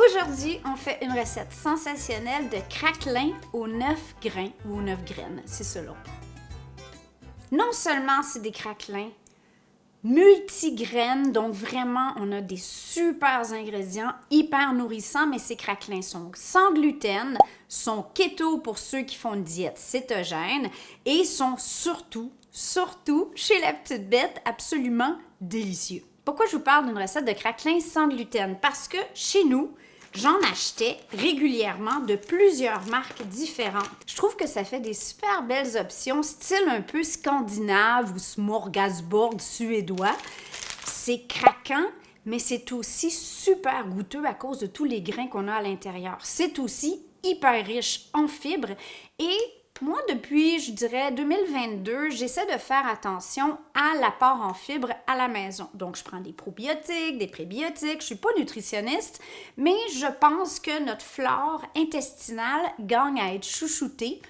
Aujourd'hui, on fait une recette sensationnelle de craquelin aux 9 grains ou aux 9 graines, c'est selon. Non seulement c'est des craquelins multigraines, donc vraiment on a des super ingrédients hyper nourrissants, mais ces craquelins sont sans gluten, sont keto pour ceux qui font une diète cétogène et sont surtout chez la petite bête absolument délicieux. Pourquoi je vous parle d'une recette de craquelins sans gluten? Parce que chez nous, j'en achetais régulièrement de plusieurs marques différentes. Je trouve que ça fait des super belles options, style un peu scandinave ou smorgasbord suédois. C'est craquant, mais c'est aussi super goûteux à cause de tous les grains qu'on a à l'intérieur. C'est aussi hyper riche en fibres et moi, depuis, je dirais, 2022, j'essaie de faire attention à l'apport en fibres à la maison. Donc, je prends des probiotiques, des prébiotiques. Je ne suis pas nutritionniste, mais je pense que notre flore intestinale gagne à être chouchoutée,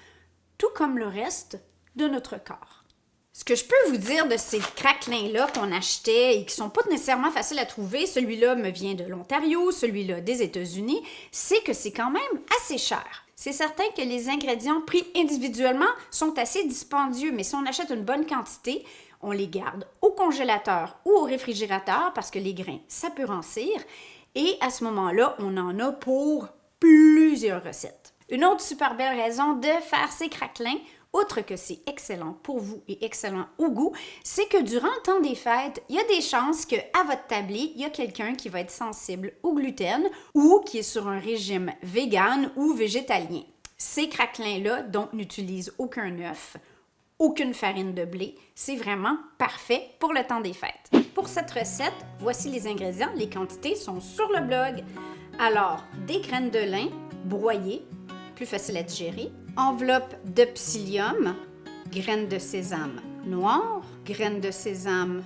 tout comme le reste de notre corps. Ce que je peux vous dire de ces craquelins-là qu'on achetait et qui ne sont pas nécessairement faciles à trouver, celui-là me vient de l'Ontario, celui-là des États-Unis, c'est que c'est quand même assez cher. C'est certain que les ingrédients pris individuellement sont assez dispendieux, mais si on achète une bonne quantité, on les garde au congélateur ou au réfrigérateur parce que les grains, ça peut rancir. Et à ce moment-là, on en a pour plusieurs recettes. Une autre super belle raison de faire ces craquelins, outre que c'est excellent pour vous et excellent au goût, c'est que durant le temps des fêtes, il y a des chances qu'à votre tablé, il y a quelqu'un qui va être sensible au gluten ou qui est sur un régime vegan ou végétalien. Ces craquelins-là, donc, n'utilisent aucun œuf, aucune farine de blé. C'est vraiment parfait pour le temps des fêtes. Pour cette recette, voici les ingrédients. Les quantités sont sur le blog. Alors, des graines de lin broyées, plus facile à digérer, enveloppe de psyllium, graines de sésame noires, graines de sésame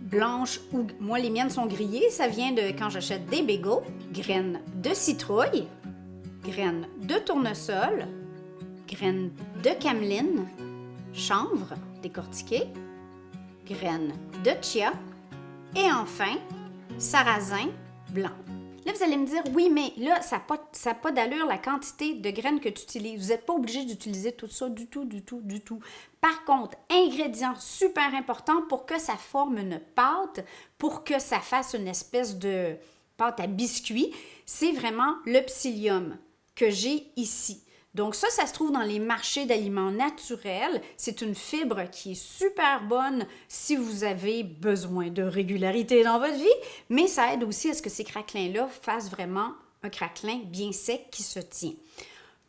blanches ou moi les miennes sont grillées, ça vient de quand j'achète des bagels, graines de citrouille, graines de tournesol, graines de cameline, chanvre décortiqué, graines de chia et enfin sarrasin blanc. Là, vous allez me dire, oui, mais là, ça n'a pas d'allure la quantité de graines que tu utilises. Vous n'êtes pas obligé d'utiliser tout ça du tout. Par contre, ingrédient super important pour que ça forme une pâte, pour que ça fasse une espèce de pâte à biscuit, c'est vraiment le psyllium que j'ai ici. Donc ça se trouve dans les marchés d'aliments naturels. C'est une fibre qui est super bonne si vous avez besoin de régularité dans votre vie, mais ça aide aussi à ce que ces craquelins-là fassent vraiment un craquelin bien sec qui se tient.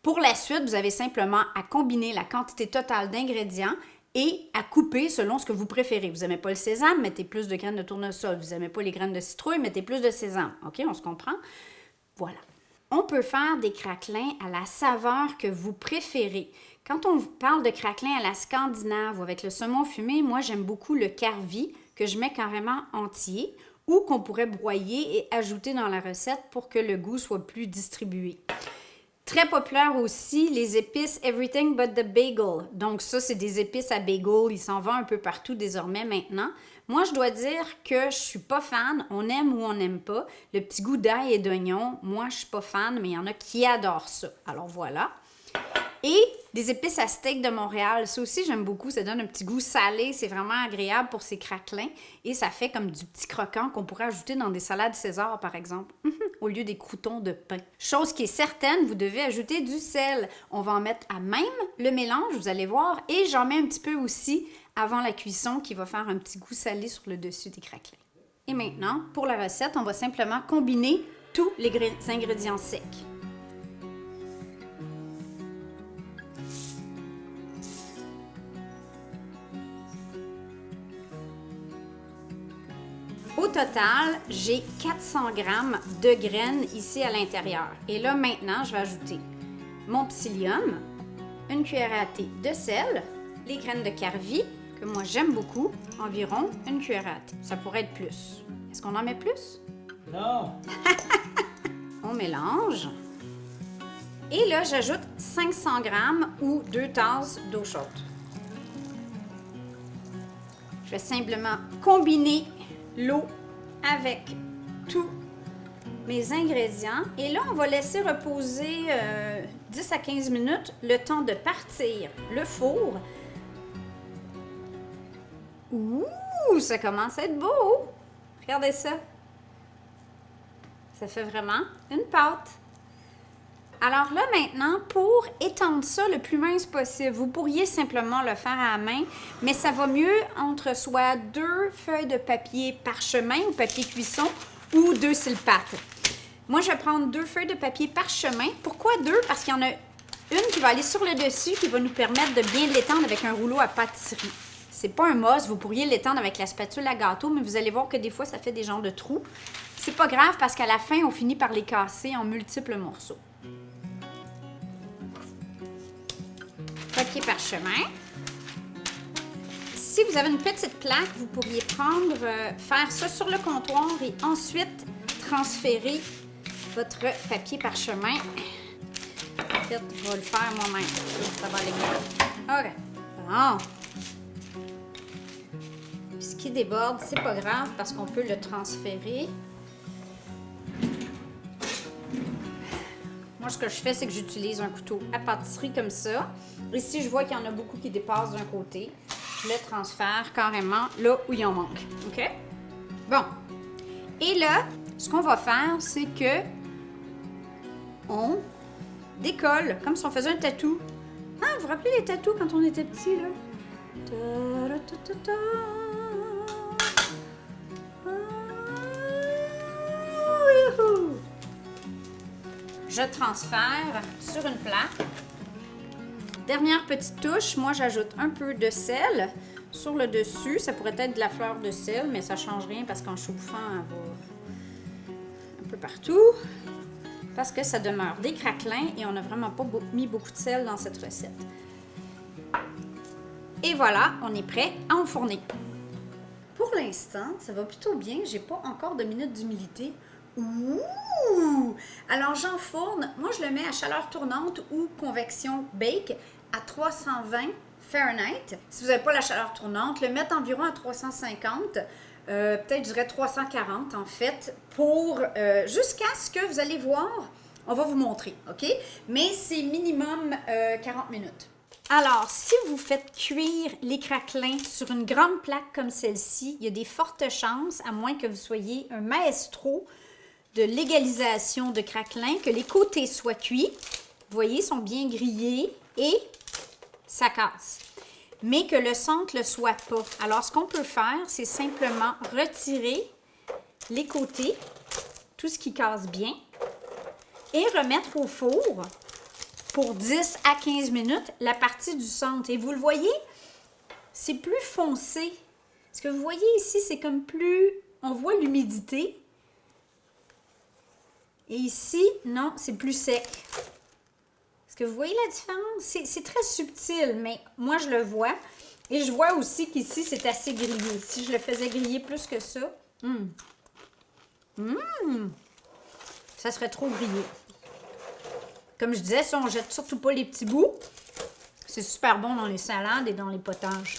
Pour la suite, vous avez simplement à combiner la quantité totale d'ingrédients et à couper selon ce que vous préférez. Vous n'aimez pas le sésame, mettez plus de graines de tournesol. Vous n'aimez pas les graines de citrouille, mettez plus de sésame. OK, on se comprend? Voilà. On peut faire des craquelins à la saveur que vous préférez. Quand on parle de craquelins à la scandinave ou avec le saumon fumé, moi j'aime beaucoup le carvi que je mets carrément entier ou qu'on pourrait broyer et ajouter dans la recette pour que le goût soit plus distribué. Très populaire aussi, les épices Everything but the Bagel. Donc ça, c'est des épices à bagel. Il s'en vend un peu partout désormais maintenant. Moi, je dois dire que je suis pas fan. On aime ou on n'aime pas. Le petit goût d'ail et d'oignon, moi, je suis pas fan, mais il y en a qui adorent ça. Alors voilà. Et des épices à steak de Montréal. Ça aussi, j'aime beaucoup. Ça donne un petit goût salé. C'est vraiment agréable pour ces craquelins. Et ça fait comme du petit croquant qu'on pourrait ajouter dans des salades César, par exemple, au lieu des croûtons de pain. Chose qui est certaine, vous devez ajouter du sel. On va en mettre à même le mélange, vous allez voir. Et j'en mets un petit peu aussi avant la cuisson qui va faire un petit goût salé sur le dessus des craquelins. Et maintenant, pour la recette, on va simplement combiner tous les ingrédients secs. Au total, j'ai 400 g de graines ici à l'intérieur. Et là, maintenant, je vais ajouter mon psyllium, une cuillère à thé de sel, les graines de carvi, que moi j'aime beaucoup, environ une cuillère à thé. Ça pourrait être plus. Est-ce qu'on en met plus? Non! On mélange. Et là, j'ajoute 500 g ou 2 tasses d'eau chaude. Je vais simplement combiner l'eau avec tout mes ingrédients. Et là, on va laisser reposer 10 à 15 minutes, le temps de partir le four. Ouh, ça commence à être beau! Regardez ça. Ça fait vraiment une pâte. Alors là, maintenant, pour étendre ça le plus mince possible, vous pourriez simplement le faire à la main, mais ça va mieux entre soit 2 feuilles de papier parchemin ou papier cuisson ou 2 cils-pâte. Moi, je vais prendre 2 feuilles de papier parchemin. Pourquoi 2? Parce qu'il y en a une qui va aller sur le dessus qui va nous permettre de bien l'étendre avec un rouleau à pâtisserie. C'est pas un must, vous pourriez l'étendre avec la spatule à gâteau, mais vous allez voir que des fois, ça fait des genres de trous. C'est pas grave parce qu'à la fin, on finit par les casser en multiples morceaux. Papier parchemin. Si vous avez une petite plaque, vous pourriez prendre, faire ça sur le comptoir et ensuite transférer votre papier parchemin. En fait, je vais le faire moi-même. Ça va aller bien. OK. Bon. Puis ce qui déborde, c'est pas grave parce qu'on peut le transférer. Moi, ce que je fais, c'est que j'utilise un couteau à pâtisserie comme ça. Et si je vois qu'il y en a beaucoup qui dépassent d'un côté, je le transfère carrément là où il en manque. OK? Bon. Et là, ce qu'on va faire, c'est que on décolle, comme si on faisait un tatou. Ah, vous vous rappelez les tatous quand on était petit, là? Je transfère sur une plaque. Dernière petite touche, moi j'ajoute un peu de sel sur le dessus. Ça pourrait être de la fleur de sel, mais ça ne change rien parce qu'en chauffant, elle va un peu partout. Parce que ça demeure des craquelins et on n'a vraiment pas mis beaucoup de sel dans cette recette. Et voilà, on est prêt à enfourner. Pour l'instant, ça va plutôt bien. J'ai pas encore de minute d'humidité. Ouh! Alors j'enfourne, moi je le mets à chaleur tournante ou convection bake à 320 Fahrenheit. Si vous n'avez pas la chaleur tournante, le mettre environ à 350, peut-être je dirais 340 en fait, pour jusqu'à ce que vous allez voir, on va vous montrer, OK? Mais c'est minimum 40 minutes. Alors, si vous faites cuire les craquelins sur une grande plaque comme celle-ci, il y a des fortes chances, à moins que vous soyez un maestro de l'égalisation de craquelins, que les côtés soient cuits. Vous voyez, ils sont bien grillés et ça casse. Mais que le centre ne le soit pas. Alors, ce qu'on peut faire, c'est simplement retirer les côtés, tout ce qui casse bien, et remettre au four pour 10 à 15 minutes la partie du centre. Et vous le voyez, c'est plus foncé. Ce que vous voyez ici, c'est comme plus... On voit l'humidité. Et ici, non, c'est plus sec. Est-ce que vous voyez la différence? C'est très subtil, mais moi, je le vois. Et je vois aussi qu'ici, c'est assez grillé. Si je le faisais griller plus que ça, ça serait trop grillé. Comme je disais, ça, on ne jette surtout pas les petits bouts. C'est super bon dans les salades et dans les potages.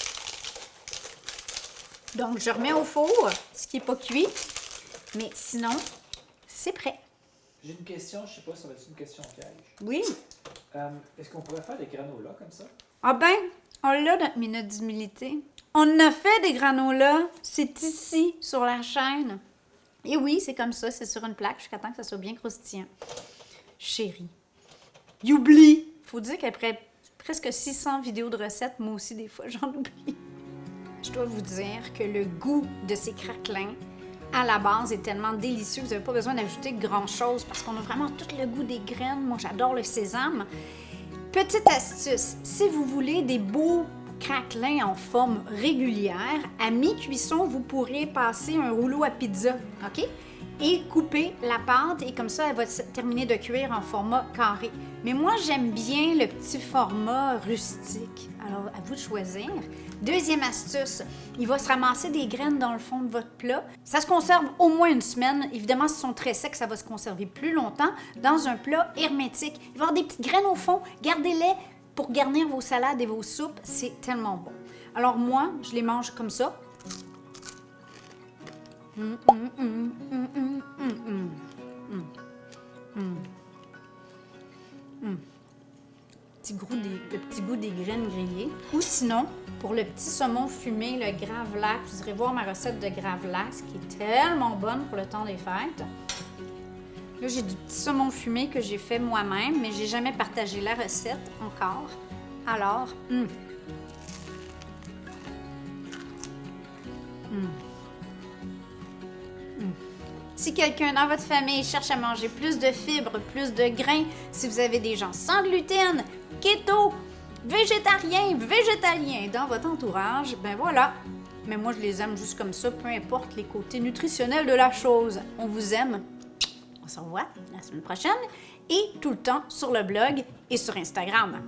Donc, je remets au four, ce qui n'est pas cuit. Mais sinon, c'est prêt. J'ai une question, je ne sais pas si ça va être une question piège. Oui. Est-ce qu'on pourrait faire des granolas comme ça? Ah ben, on l'a notre minute d'humilité. On a fait des granolas. C'est ici, sur la chaîne. Et oui, c'est comme ça, c'est sur une plaque jusqu'à temps que ça soit bien croustillant. Chérie, oublie. Faut dire qu'après presque 600 vidéos de recettes, moi aussi, des fois, j'en oublie. Je dois vous dire que le goût de ces craquelins, à la base, est tellement délicieux que vous n'avez pas besoin d'ajouter grand-chose parce qu'on a vraiment tout le goût des graines. Moi, j'adore le sésame. Petite astuce, si vous voulez des beaux craquelins en forme régulière, à mi-cuisson, vous pourrez passer un rouleau à pizza, OK? Et couper la pâte et comme ça, elle va terminer de cuire en format carré. Mais moi, j'aime bien le petit format rustique. Alors, à vous de choisir. Deuxième astuce, il va se ramasser des graines dans le fond de votre plat. Ça se conserve au moins une semaine. Évidemment, s'ils sont très secs, ça va se conserver plus longtemps dans un plat hermétique. Il va y avoir des petites graines au fond. Gardez-les pour garnir vos salades et vos soupes. C'est tellement bon. Alors moi, je les mange comme ça. le petit goût des graines grillées. Ou sinon, pour le petit saumon fumé, le gravlax, vous irez voir ma recette de gravlax qui est tellement bonne pour le temps des fêtes. Là, j'ai du petit saumon fumé que j'ai fait moi-même, mais j'ai jamais partagé la recette encore. Alors, Si quelqu'un dans votre famille cherche à manger plus de fibres, plus de grains, si vous avez des gens sans gluten, keto, végétariens, végétaliens dans votre entourage, ben voilà. Mais moi, je les aime juste comme ça, peu importe les côtés nutritionnels de la chose. On vous aime. On se revoit la semaine prochaine et tout le temps sur le blog et sur Instagram.